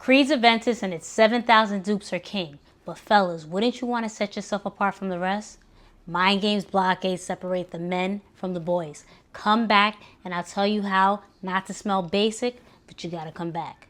Creed Aventus and its 7,000 dupes are king. But fellas, wouldn't you want to set yourself apart from the rest? Mind Games Blockade separate the men from the boys. Come back and I'll tell you how not to smell basic, but you gotta come back.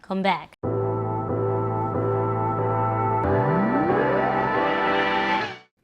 Come back.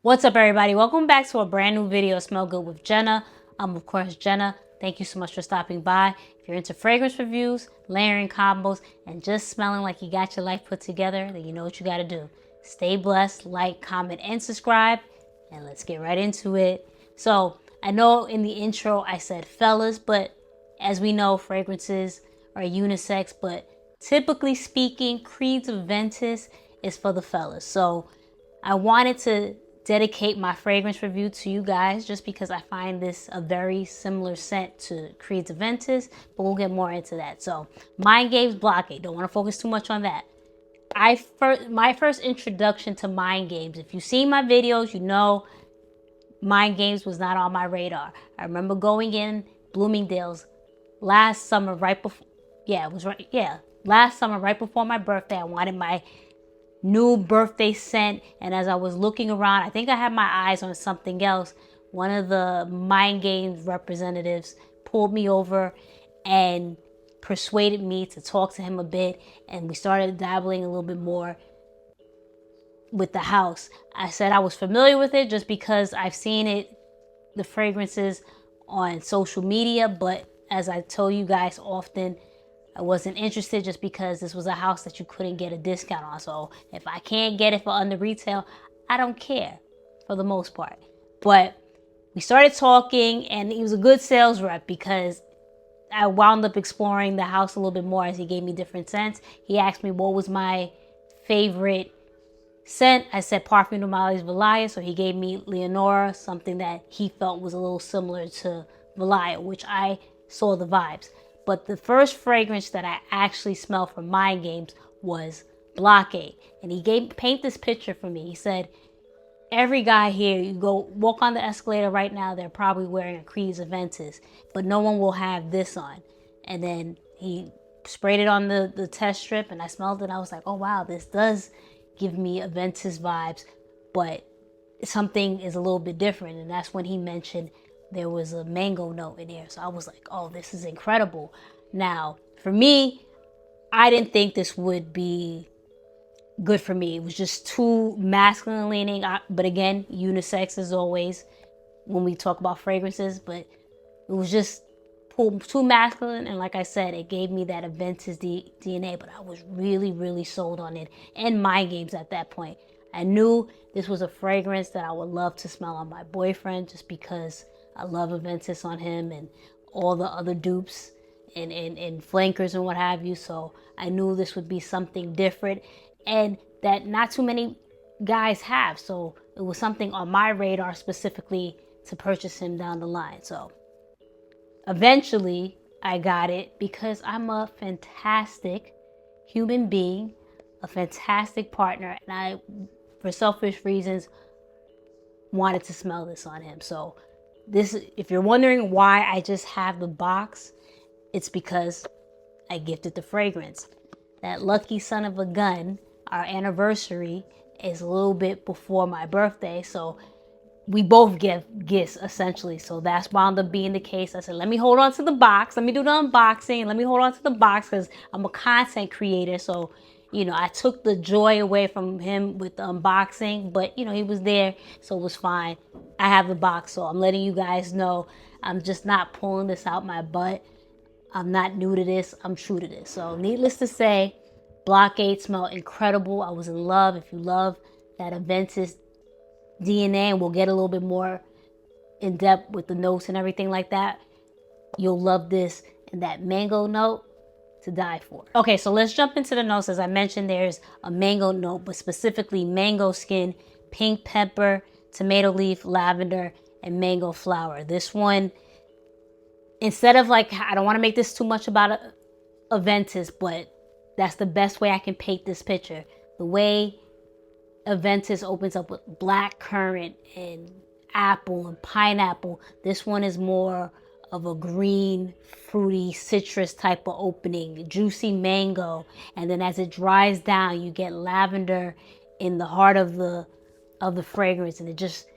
What's up, everybody? Welcome back to a brand new video, Smell Good with Jenna. I'm, of course, Jenna. Thank you so much for stopping by. If you're into fragrance reviews, layering combos, and just smelling like you got your life put together, then you know what you got to do. Stay blessed, like, comment, and subscribe, and let's get right into it. So, I know in the intro I said fellas, but as we know, fragrances are unisex, but typically speaking, Creed Aventus is for the fellas. So, I wanted to dedicate my fragrance review to you guys just because I find this a very similar scent to Creed Aventus, but we'll get more into that. So, Mind Games Blockade. Don't want to focus too much on that. My first introduction to Mind Games, if you've seen my videos, you know Mind Games was not on my radar. I remember going in Bloomingdale's last summer right before, last summer right before my birthday. I wanted my new birthday scent, and as I was looking around, I think I had my eyes on something else. One of the Mind Games representatives pulled me over and persuaded me to talk to him a bit, and we started dabbling a little bit more with the house. I said I was familiar with it just because I've seen it, the fragrances, on social media, but as I told you guys often, I wasn't interested just because this was a house that you couldn't get a discount on. So if I can't get it for under retail, I don't care for the most part. But we started talking, and he was a good sales rep because I wound up exploring the house a little bit more as he gave me different scents. He asked me what was my favorite scent. I said Parfum de Malais Valaya, so he gave me Leonora, something that he felt was a little similar to Valaya, which I saw the vibes. But the first fragrance that I actually smelled from Mind Games was Blockade. And he paint this picture for me. He said, every guy here, you go walk on the escalator right now, they're probably wearing a Creed Aventus, but no one will have this on. And then he sprayed it on the test strip, and I smelled it, and I was like, oh wow, this does give me Aventus vibes, but something is a little bit different. And that's when he mentioned there was a mango note in there. So I was like, oh, this is incredible. Now, for me, I didn't think this would be good for me. It was just too masculine leaning. But again, unisex as always when we talk about fragrances. But it was just too masculine. And like I said, it gave me that Aventus DNA. But I was really, really sold on it. And Mind Games at that point. I knew this was a fragrance that I would love to smell on my boyfriend just because I love Aventus on him and all the other dupes and flankers and what have you. So I knew this would be something different and that not too many guys have. So it was something on my radar specifically to purchase him down the line. So eventually I got it because I'm a fantastic human being, a fantastic partner, and I, for selfish reasons, wanted to smell this on him. So this, if you're wondering why I just have the box, it's because I gifted the fragrance. That lucky son of a gun, our anniversary is a little bit before my birthday, so we both give gifts essentially. So that's wound up being the case. I said, let me hold on to the box. Let me do the unboxing. Let me hold on to the box because I'm a content creator. So, you know, I took the joy away from him with the unboxing, but you know, he was there, so it was fine. I have the box, so I'm letting you guys know I'm just not pulling this out my butt. I'm not new to this. I'm true to this. So needless to say, Blockade smelled incredible. I was in love. If you love that Aventus DNA, and we'll get a little bit more in depth with the notes and everything like that, you'll love this. And that mango note, to die for. Okay, so let's jump into the notes. As I mentioned, there's a mango note, but specifically mango skin, pink pepper, tomato leaf, lavender, and mango flower. This one, instead of like, I don't want to make this too much about Aventus, but that's the best way I can paint this picture. The way Aventus opens up with black currant and apple and pineapple, this one is more of a green, fruity, citrus type of opening, juicy mango. And then as it dries down, you get lavender in the heart of the fragrance. And it just,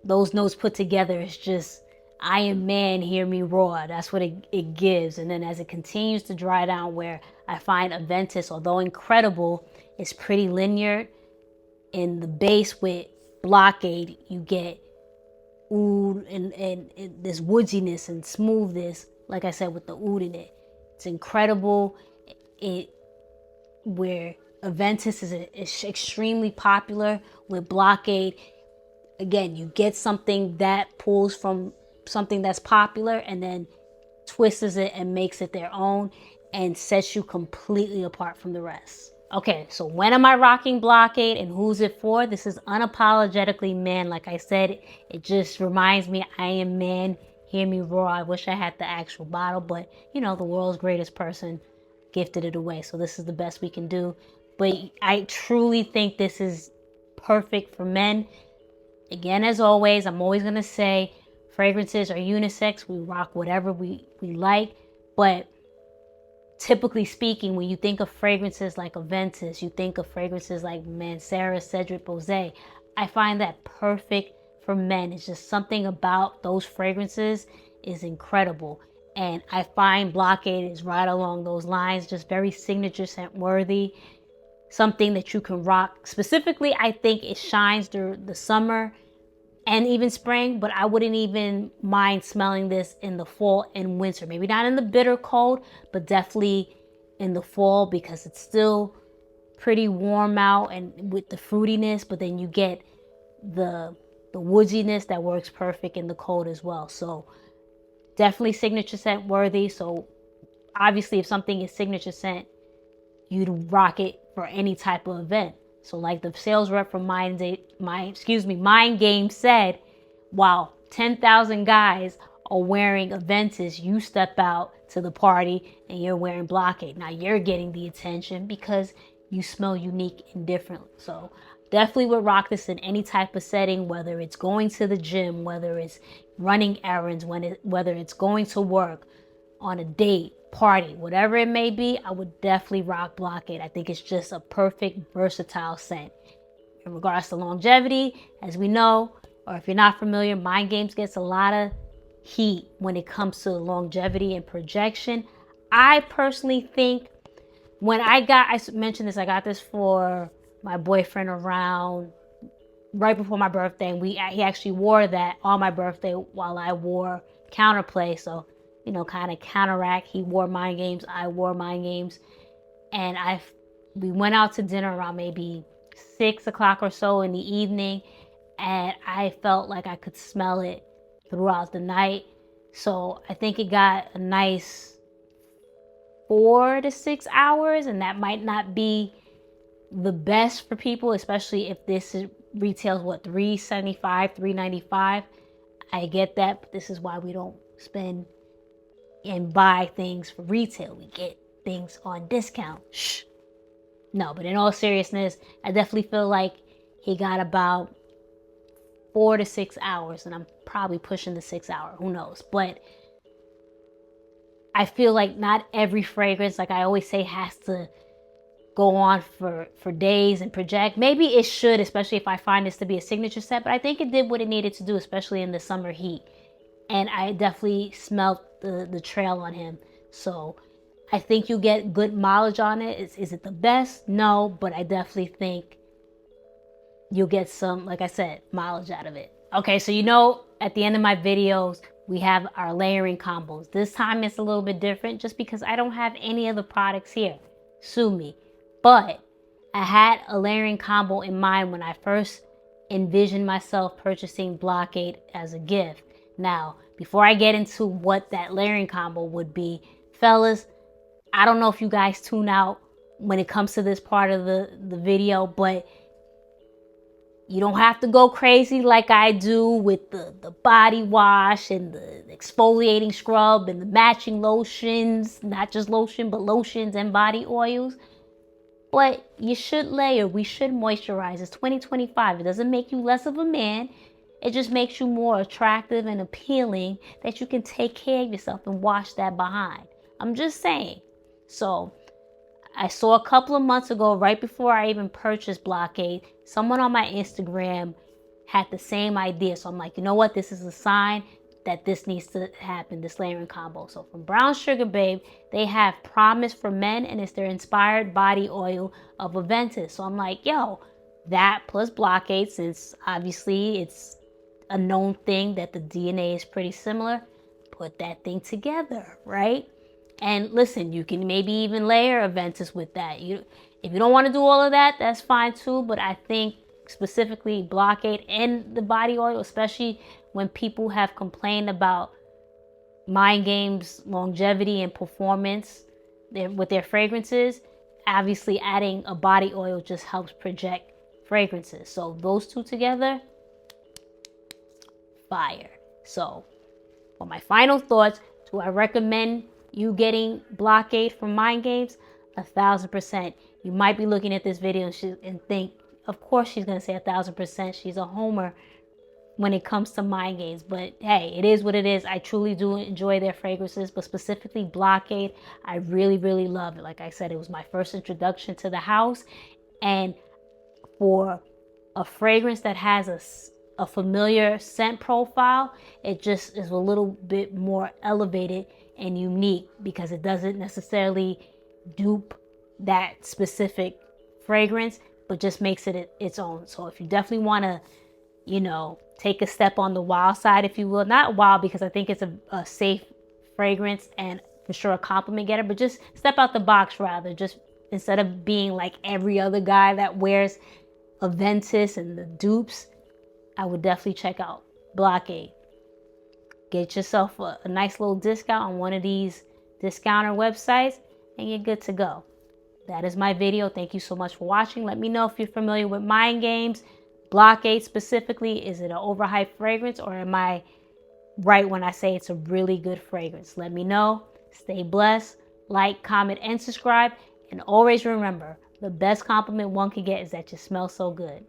those notes put together, it's just, I am man, hear me roar. That's what it gives. And then as it continues to dry down, where I find Aventus, although incredible, is pretty linear. In the base with Blockade, you get oud and this woodiness and smoothness, like I said, with the oud in it. It's incredible. Where Aventus is extremely popular, with Blockade, again, you get something that pulls from something that's popular and then twists it and makes it their own and sets you completely apart from the rest. Okay, so when am I rocking Blockade and who's it for? This is unapologetically man. Like I said, it just reminds me I am man, hear me roar. I wish I had the actual bottle, but you know, the world's greatest person gifted it away. So this is the best we can do. But I truly think this is perfect for men. Again, as always, I'm always going to say fragrances are unisex. We rock whatever we like. But typically speaking, when you think of fragrances like Aventus, you think of fragrances like Mancera, Cedric Bosé. I find that perfect for men. It's just something about those fragrances is incredible. And I find Blockade is right along those lines, just very signature scent worthy. Something that you can rock. Specifically, I think it shines through the summer and even spring, but I wouldn't even mind smelling this in the fall and winter. Maybe not in the bitter cold, but definitely in the fall, because it's still pretty warm out and with the fruitiness, but then you get the woodiness that works perfect in the cold as well. So definitely signature scent worthy. So obviously if something is signature scent, you'd rock it for any type of event. So like the sales rep from Mind Games said, while 10,000 guys are wearing Aventus, you step out to the party and you're wearing Blockade. Now you're getting the attention because you smell unique and different. So definitely would rock this in any type of setting, whether it's going to the gym, whether it's running errands, whether it's going to work, on a date, party, whatever it may be. I would definitely rock Blockade. I think it's just a perfect, versatile scent. In regards to longevity, as we know, or if you're not familiar, Mind Games gets a lot of heat when it comes to longevity and projection. I personally think I mentioned this, I got this for my boyfriend around right before my birthday, and he actually wore that on my birthday while I wore Counterplay. So, you know, kind of counteract. He wore Mind Games, I wore Mind Games, and we went out to dinner around maybe 6 o'clock or so in the evening, and I felt like I could smell it throughout the night. So I think it got a nice 4 to 6 hours, and that might not be the best for people, especially if this retails $375, $395. I get that, but this is why we don't spend and buy things for retail. We get things on discount. No, but in all seriousness, I definitely feel like he got about 4 to 6 hours, and I'm probably pushing the 6 hour, who knows. But I feel like not every fragrance, like I always say, has to go on for days and project. Maybe it should, especially if I find this to be a signature set, but I think it did what it needed to do, especially in the summer heat. And I definitely smelled the trail on him. So I think you get good mileage on it. Is it the best? No, but I definitely think you'll get some, like I said, mileage out of it. Okay, so you know, at the end of my videos, we have our layering combos. This time it's a little bit different just because I don't have any of the products here. Sue me. But I had a layering combo in mind when I first envisioned myself purchasing Blockade as a gift. Now, before I get into what that layering combo would be, fellas, I don't know if you guys tune out when it comes to this part of the video, but you don't have to go crazy like I do with the body wash and the exfoliating scrub and the matching lotions, not just lotion, but lotions and body oils. But you should layer. We should moisturize. It's 2025. It doesn't make you less of a man. It just makes you more attractive and appealing that you can take care of yourself and wash that behind. I'm just saying. So I saw a couple of months ago, right before I even purchased Blockade, someone on my Instagram had the same idea. So I'm like, you know what? This is a sign that this needs to happen, this layering combo. So from Brown Sugar Babe, they have Promise for Men, and it's their inspired body oil of Aventus. So I'm like, yo, that plus Blockade, since obviously it's a known thing that the DNA is pretty similar, put that thing together, right? And listen, you can maybe even layer Aventus with that. If you don't want to do all of that, that's fine too. But I think specifically Blockade and the body oil, especially when people have complained about Mind Games longevity and performance with their fragrances, obviously adding a body oil just helps project fragrances. So those two together, fire. So for my final thoughts, do I recommend you getting Blockade from Mind Games? 1,000%. You might be looking at this video and think, of course she's going to say 1,000%. She's a homer when it comes to Mind Games. But hey, it is what it is. I truly do enjoy their fragrances, but specifically Blockade, I really, really love it. Like I said, it was my first introduction to the house. And for a fragrance that has a familiar scent profile, it just is a little bit more elevated and unique because it doesn't necessarily dupe that specific fragrance, but just makes it its own. So if you definitely want to, take a step on the wild side, if you will, not wild because I think it's a safe fragrance and for sure a compliment getter, but just step out the box rather, just instead of being like every other guy that wears Aventus and the dupes, I would definitely check out Blockade. Get yourself a nice little discount on one of these discounter websites and you're good to go. That is my video. Thank you so much for watching. Let me know if you're familiar with Mind Games. Blockade specifically, is it an overhyped fragrance or am I right when I say it's a really good fragrance? Let me know. Stay blessed. Like, comment, and subscribe. And always remember, the best compliment one can get is that you smell so good.